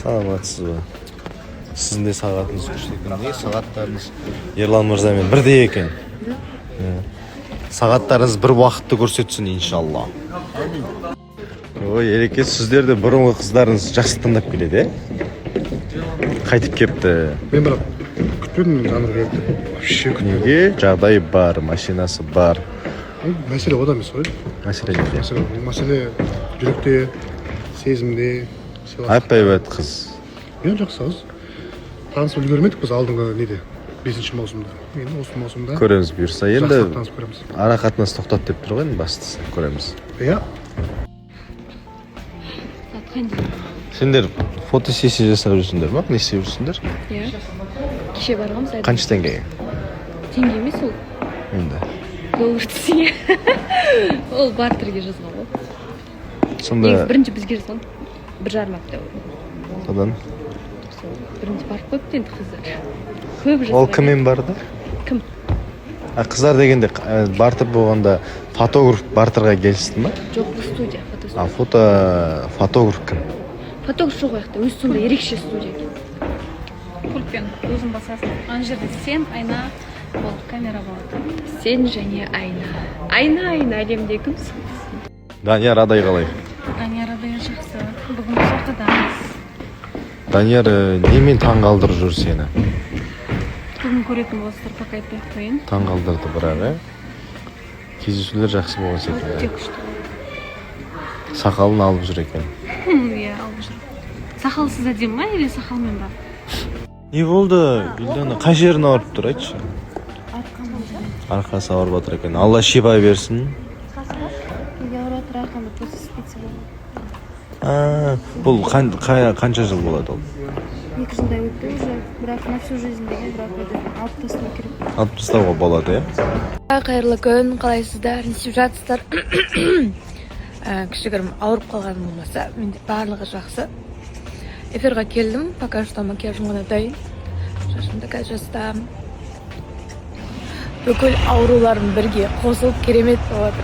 Саламатсыз ба? Сіздің де сағатыңыз күшті екен. Не сағаттарыңыз Ерлан мырзамен бірдей екен. Сағаттарыңыз бір уақытты көрсетсін, иншалла. Ой, ереке, сіздер де бұрынғы қыздарыңыз жақсы тыңдап келеді, қайтып кепті. Мен бірақ күтпедім, жанр келді. Вообще күтпедім. Неге? Жағдайы бар, машинасы бар. Мәселе ода емес қой. Мәселе неде? Мәселе жүректе, сезімде. Апай бәт қыз. Мен жақсы қыз. Танысып үлгермедік біз алдыңғы неде? 5-ші маусымда. Енді осы маусымда Көреміз бұйырса. Енді танысып көреміз. ара қатынас тоқтат деп тұр ғой, енді бастысы. Көреміз. Иә. Сендер фотосессия жасап жүрсіңдер ма? Не істеп жүрсіңдер? Иә. Кеше барғам сайда. Қанша теңгеге? Теңге емес ол. Енді. Доллар десең. Ол бартерге жазған ғой. Сонда Бірінші бізге жазған. 1,5 апта. Содан Бірінші барып қойыпты енді қыздар. Көп жазған. ол кіммен барды? Кім? Қыздар дегенде бартер болғанда фотограф бартерға келісті ма? Жоқ, бұл студия, фотостудия. Фотограф кім? Фотограф жоқ ояқта, өз сонда ерекше студия екен. Пультпен өзің басасың. Ана жерде сен, айна, ол камера болады. Сен және айна. Айна, әлемде кімсің? Данияр адай қалай? Данияр адай жақсы. Бүгін біз ортадамыз. Данияр немен таң қалдырып жүр сені? Бүгін көретін боласыздар, пока айтпай ақ қояйын. Таң қалдырды бірақ, кездесулер жақсы болған Өте секілді. күшті. Сақалын алып жүр екен. Иә, алып жүр. Сақалсыз әдемі ма, или сақалмен ба? Не болды? Гүлдана, қай жерін ауырып тұр, айтшы? Арқасы ауырып жатыр екен. Алла шипа берсін. Неге ауырып жатыр, арқамда просто спица болды. Бұл қанша жыл болады ол? 2 жылдай өтті уже, бірақ на всю жизнь деген, бірақ өте алып тастау керек. Алып тастауға болады, Қайырлы күн, қалайсыздар, не істеп жатсыздар? Кішігірім ауырып қалғаным болмаса, менде барлығы жақсы. Эфирға келдім, пока что макияжым ғана дайын. Шашымды қазір жастам. Бүкіл ауруларым бірге қосылып керемет болады.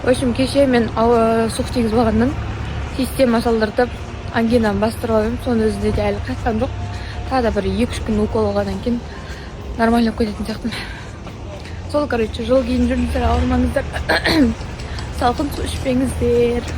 В общем, кеше мен суық тигізіп алғаннан система салдыртып, ангинам бастырып алып, соны өзінде де әлі қайтқан жоқ. Тағы да бір 2-3 күн укол алғаннан кейін нормально көтетін сияқтымын. Сол, короче, жол кейін жүріңіздер, ауырмаңыздар. Салқын су ішпеңіздер.